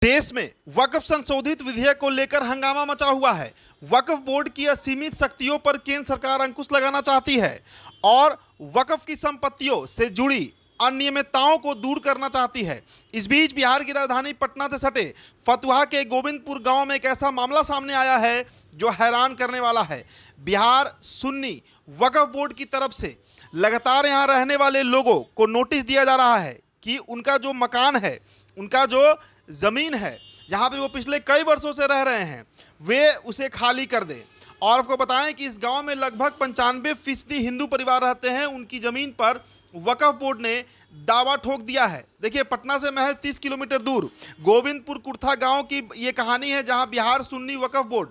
देश में वक्फ संशोधित विधेयक को लेकर हंगामा मचा हुआ है। वक्फ बोर्ड की असीमित शक्तियों पर केंद्र सरकार अंकुश लगाना चाहती है और वक्फ की संपत्तियों से जुड़ी अनियमितताओं को दूर करना चाहती है। इस बीच बिहार की राजधानी पटना से सटे फतुहा के गोविंदपुर गांव में एक ऐसा मामला सामने आया है जो हैरान करने वाला है। बिहार सुन्नी वक्फ बोर्ड की तरफ से लगातार यहां रहने वाले लोगों को नोटिस दिया जा रहा है कि उनका जो मकान है, उनका जो ज़मीन है, जहाँ पे वो पिछले कई वर्षों से रह रहे हैं, वे उसे खाली कर दें। और आपको बताएं कि इस गांव में लगभग 95% हिंदू परिवार रहते हैं। उनकी ज़मीन पर वक्फ बोर्ड ने दावा ठोक दिया है। देखिए, पटना से महज 30 किलोमीटर दूर गोविंदपुर कुर्था गांव की ये कहानी है, जहां बिहार सुन्नी वक्फ बोर्ड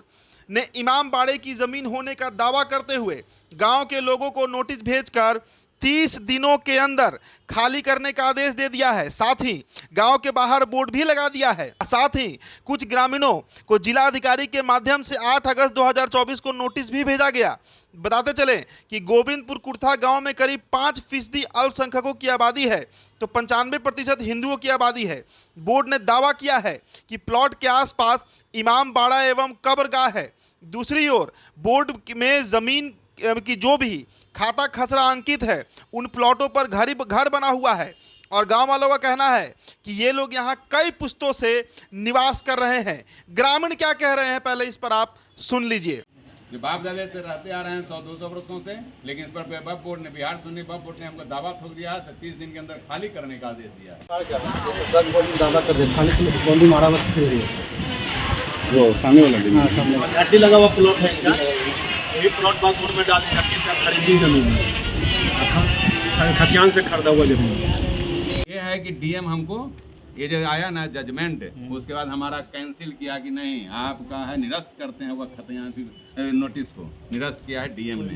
ने इमाम बाड़े की ज़मीन होने का दावा करते हुए गांव के लोगों को नोटिस भेजकर 30 दिनों के अंदर खाली करने का आदेश दे दिया है। साथ ही गांव के बाहर बोर्ड भी लगा दिया है। साथ ही कुछ ग्रामीणों को जिला अधिकारी के माध्यम से 8 अगस्त 2024 को नोटिस भी भेजा गया। बताते चले कि गोविंदपुर कुर्था गांव में करीब 5% अल्पसंख्यकों की आबादी है, तो 95% हिंदुओं की आबादी है। बोर्ड ने दावा किया है कि प्लॉट के आसपास इमाम बाड़ा एवं कब्रगाह है। दूसरी ओर बोर्ड में जमीन की जो भी खाता खसरा अंकित है, उन प्लॉटों पर घर बना हुआ है और गांव वालों का कहना है कि ये लोग यहाँ कई पुश्तों से निवास कर रहे हैं। ग्रामीण क्या कह रहे हैं, पहले इस पर आप सुन लीजिए। जो बाप दादे से रहते आ रहे हैं 100-200 वर्षों से, लेकिन इस पर वक्फ बोर्ड ने, बिहार सुन्नी वक्फ बोर्ड ने हमको दावा ठोक दिया है, 30 दिन के अंदर खाली करने का आदेश दिया है। दावा कर दे खाली गोली मारा बस वो सामने वाला सामने हड्डी लगा हुआ प्लॉट है इनका। यही प्लॉट बस बोर्ड में डाल हड्डी से खरीदी जमीन है, खतियान से खरीदा हुआ जमीन। ये है कि डीएम हमको ये जो आया ना जजमेंट, उसके बाद हमारा कैंसिल किया कि नहीं, आपका है निरस्त करते हैं वह खतियान नोटिस को निरस्त किया है डीएम ने।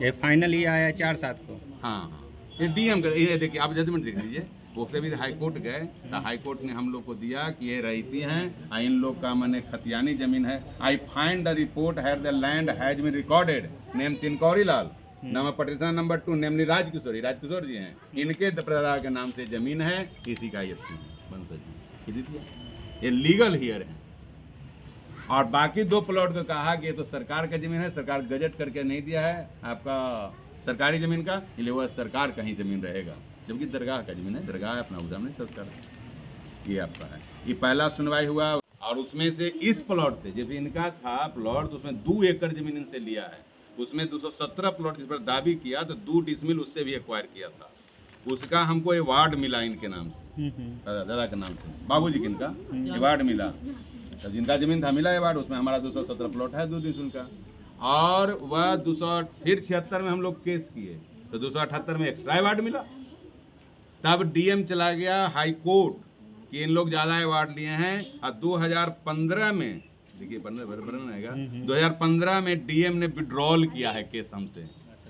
ये फाइनल ही आया 4/7 को। हाँ, ये डीएम का, ये देखिए आप जजमेंट देख लीजिए। उससे भी हाई कोर्ट गए तो हाई कोर्ट ने हम लोग को दिया कि ये रहती हैं, इन लोग का मैंने खतियानी जमीन है। I find the report had the land has been recorded name Tinkouri Lal, नाम petition number 2 namely Rajkishore ji हैं, इनके दादा के नाम से जमीन है, इसी का ये ये लीगल हियर है। और बाकी 2 प्लॉट को कहा कि ये तो सरकार का जमीन है, सरकार गजट करके नहीं दिया है आपका सरकारी जमीन का, इसलिए वह सरकार का ही जमीन रहेगा, जबकि दरगाह का जमीन है, दरगाह है अपना उधर नहीं सरकार। ये आपका है, ये पहला सुनवाई हुआ और उसमें से इस प्लॉट से जब इनका था प्लॉट, तो उसमें 2 एकड़ जमीन इनसे लिया है। उसमें 217 प्लॉट जिस पर दावी किया तो 2 डिसमिल उससे भी एक्वायर किया था। उसका हमको अवार्ड मिला इनके नाम से, दादा के नाम से, बाबूजी किनका अवार्ड मिला। तो जिनका जमीन था मिला अवार्ड, उसमें हमारा 217 प्लॉट है 2 डिसमिल का। और वह 276 में हम लोग केस किए तो 278 में एक्स्ट्रा अवार्ड मिला। तब डीएम चला गया हाई कोर्ट कि इन लोग ज़्यादा अवार्ड लिए हैं, और 2015 में, देखिए 2015 में डीएम ने विड्रॉल किया है केस हमसे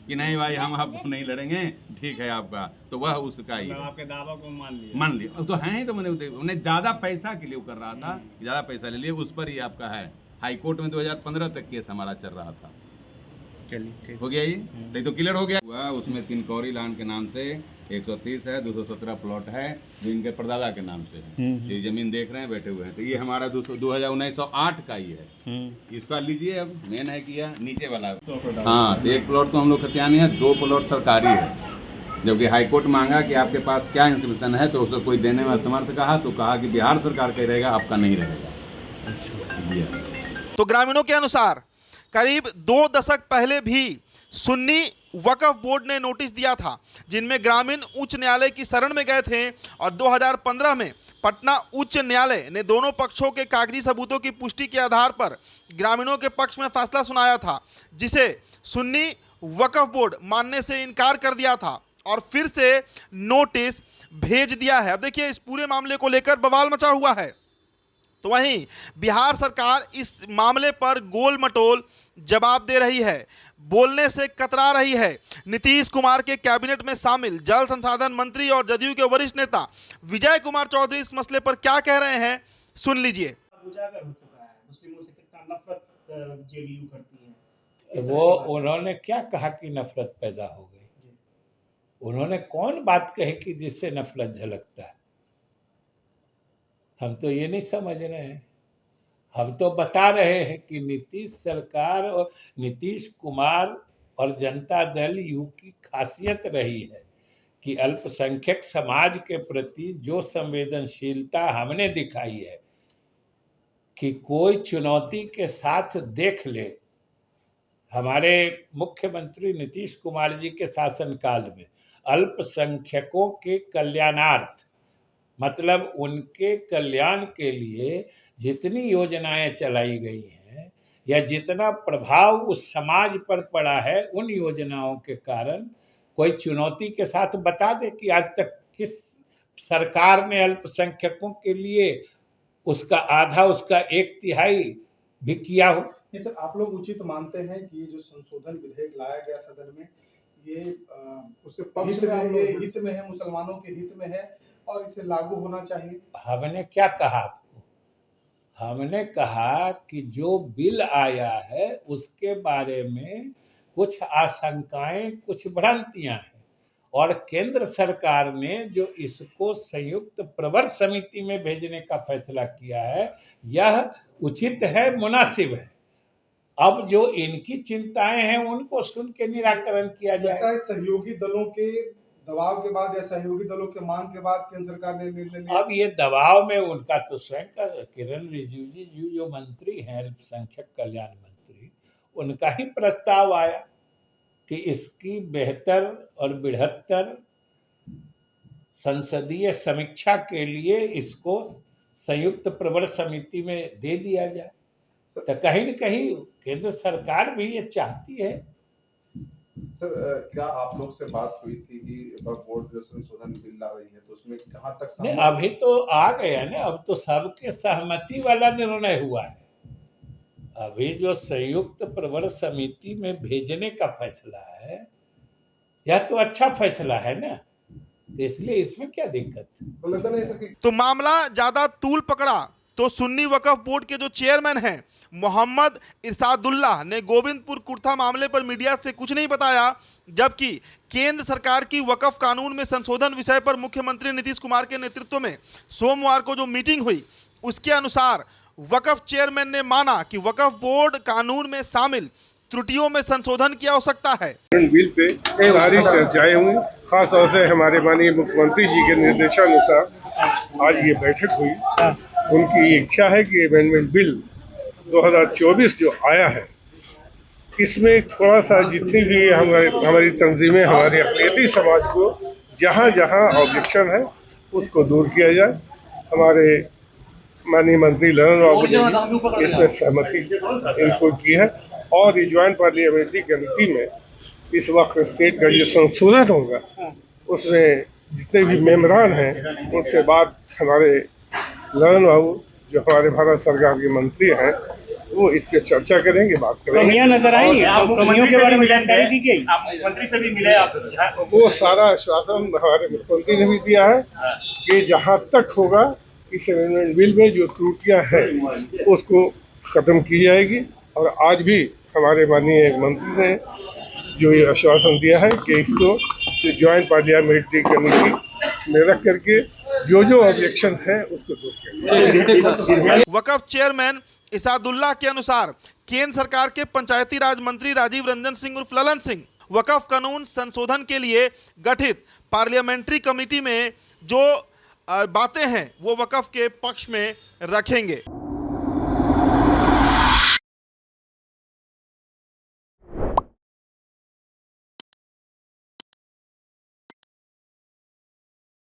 कि नहीं भाई हम आपको नहीं लड़ेंगे, ठीक है आपका, तो वह उसका ही आपके दावा को मान लिया तो है ही। तो मैंने उन्हें ज़्यादा पैसा के लिए कर रहा था, ज़्यादा पैसा ले लिए, उस पर ही आपका है। हाई कोर्ट में 2015 तक केस हमारा चल रहा था। चलिए हो गया ये तो क्लियर हो गया हुआ। उसमें तिनकौरी लान के नाम से 130 है, 217 प्लॉट है जो इनके परदादा के नाम से है। ये जमीन देख रहे हैं बैठे हुए हैं, तो ये हमारा 1908 का ही है। इसका लीजिए, अब मेन है कि यह नीचे वाला। हाँ, तो 1 प्लॉट तो हम लोग खतियानी है, 2 प्लॉट सरकारी है। जबकि हाईकोर्ट मांगा कि आपके पास क्या इंस्क्रिप्शन है, तो उसको कोई देने में असमर्थ कहा, तो कहा कि बिहार सरकार का रहेगा, आपका नहीं रहेगा। तो ग्रामीणों के अनुसार करीब 2 दशक पहले भी सुन्नी वक्फ बोर्ड ने नोटिस दिया था, जिनमें ग्रामीण उच्च न्यायालय की शरण में गए थे और 2015 में पटना उच्च न्यायालय ने दोनों पक्षों के कागजी सबूतों की पुष्टि के आधार पर ग्रामीणों के पक्ष में फैसला सुनाया था, जिसे सुन्नी वक्फ बोर्ड मानने से इनकार कर दिया था और फिर से नोटिस भेज दिया है। अब देखिए, इस पूरे मामले को लेकर बवाल मचा हुआ है। तो वहीं बिहार सरकार इस मामले पर गोल मटोल जवाब दे रही है, बोलने से कतरा रही है। नीतीश कुमार के कैबिनेट में शामिल जल संसाधन मंत्री और जदयू के वरिष्ठ नेता विजय कुमार चौधरी इस मसले पर क्या कह रहे हैं, सुन लीजिए। उजागर हो चुका है, मुस्लिमों से कितना नफरत जेडीयू करती है। वो उन्होंने क्या कहा कि नफरत पैदा हो गई? उन्होंने कौन बात कही कि जिससे नफरत झलकता है? हम तो ये नहीं समझ रहे हैं। हम तो बता रहे हैं कि नीतीश सरकार और नीतीश कुमार और जनता दल यू की खासियत रही है कि अल्पसंख्यक समाज के प्रति जो संवेदनशीलता हमने दिखाई है कि कोई चुनौती के साथ देख ले। हमारे मुख्यमंत्री नीतीश कुमार जी के शासनकाल में अल्पसंख्यकों के कल्याणार्थ, मतलब उनके कल्याण के लिए जितनी योजनाएं चलाई गई हैं या जितना प्रभाव उस समाज पर पड़ा है, उन योजनाओं के कारण कोई चुनौती के साथ बता दे कि आज तक किस सरकार ने अल्पसंख्यकों के लिए उसका आधा, उसका 1/3 भी किया हो। नहीं सर, आप लोग उचित मानते हैं कि ये जो संशोधन विधेयक लाया गया सदन में, ये उसके हित में है, ये हित में है, मुसलमानों के हित में है और इसे लागू होना चाहिए? हमने क्या कहा आपको? हमने कहा कि जो बिल आया है उसके बारे में कुछ आशंकाएं, कुछ भ्रांतियां हैं और केंद्र सरकार ने जो इसको संयुक्त प्रवर समिति में भेजने का फैसला किया है, यह उचित है, मुनासिब है। अब जो इनकी चिंताएं हैं उनको सुन के निराकरण किया जाए। सहयोगी दलों के दबाव के बाद या सहयोगी दलों के मांग के बाद केंद्र सरकार ने निर्णय लिया। अब ये दबाव में उनका तो स्वयं का किरण रिजिजू जी जो मंत्री हैं, अल्पसंख्यक कल्याण मंत्री, उनका ही प्रस्ताव आया कि इसकी बेहतर और बृहत्तर संसदीय समीक्षा के लिए इसको संयुक्त प्रवर समिति में दे दिया जाए। तो कहीं न कहीं केंद्र सरकार भी ये चाहती है। सर, क्या आप लोग से बात हुई थी कि वक्फ बोर्ड जो संशोधन बिल ला रही है तो उसमें कहां तक नहीं, अभी तो आ गया ना, अब तो सबके सहमति वाला निर्णय हुआ है। अभी जो संयुक्त प्रवर समिति में भेजने का फैसला है, यह तो अच्छा फैसला है ना, तो इसलिए इसमें क्या दिक्कत है? तो लगता नहीं सर कि तो मामला ज्यादा तूल पकड़ा तो सुन्नी वक्फ बोर्ड के जो चेयरमैन हैं मोहम्मद इरशादुल्लाह ने गोविंदपुर कुर्था मामले पर मीडिया से कुछ नहीं बताया, जबकि केंद्र सरकार की वक्फ कानून में संशोधन विषय पर मुख्यमंत्री नीतीश कुमार के नेतृत्व में सोमवार को जो मीटिंग हुई उसके अनुसार वक्फ चेयरमैन ने माना कि वक्फ बोर्ड कानून में शामिल त्रुटियों में संशोधन की आवश्यकता है। बिल पे सारी चर्चाएं हुई, खास तौर से हमारे माननीय मुख्यमंत्री जी के निर्देशानुसार आज ये बैठक हुई। उनकी इच्छा है कि अमेंडमेंट बिल 2024 जो आया है, इसमें थोड़ा सा जितनी भी हमारी तंजीमें, हमारे अक़लियती समाज को जहाँ जहाँ ऑब्जेक्शन है उसको दूर किया जाए। हमारे माननीय मंत्री ललन बाबू ने इसमें सहमति इनको की है और ये ज्वाइंट पार्लियामेंट्री कमेटी में इस वक्त स्टेट का जो संशोधन होगा उसमें जितने भी मेंबरान हैं उनसे बात हमारे ललन बाबू जो हमारे भारत सरकार के मंत्री हैं वो इस पे चर्चा करेंगे, बात करेंगे। नजर आई कमियों के बारे में जानकारी दी गई, आप मुख्यमंत्री से भी मिले आप? वो सारा आश्वासन हमारे मुख्यमंत्री ने भी दिया है कि जहाँ तक होगा इस अमेंडमेंट बिल में जो त्रुटियां हैं उसको खत्म की जाएगी। और आज भी हमारे माननीय मंत्री ने जो ये आश्वासन दिया है कि इसको ज्वाइंट पार्लियामेंट्री कमेटी में रख करके जो ऑब्जेक्शंस हैं उसको दूर किया। वक्फ चेयरमैन इरशादुल्लाह के अनुसार केंद्र सरकार के पंचायती राज मंत्री राजीव रंजन सिंह उर्फ ललन सिंह वक्फ कानून संशोधन के लिए गठित पार्लियामेंट्री कमेटी में जो बातें हैं वो वक्फ के पक्ष में रखेंगे।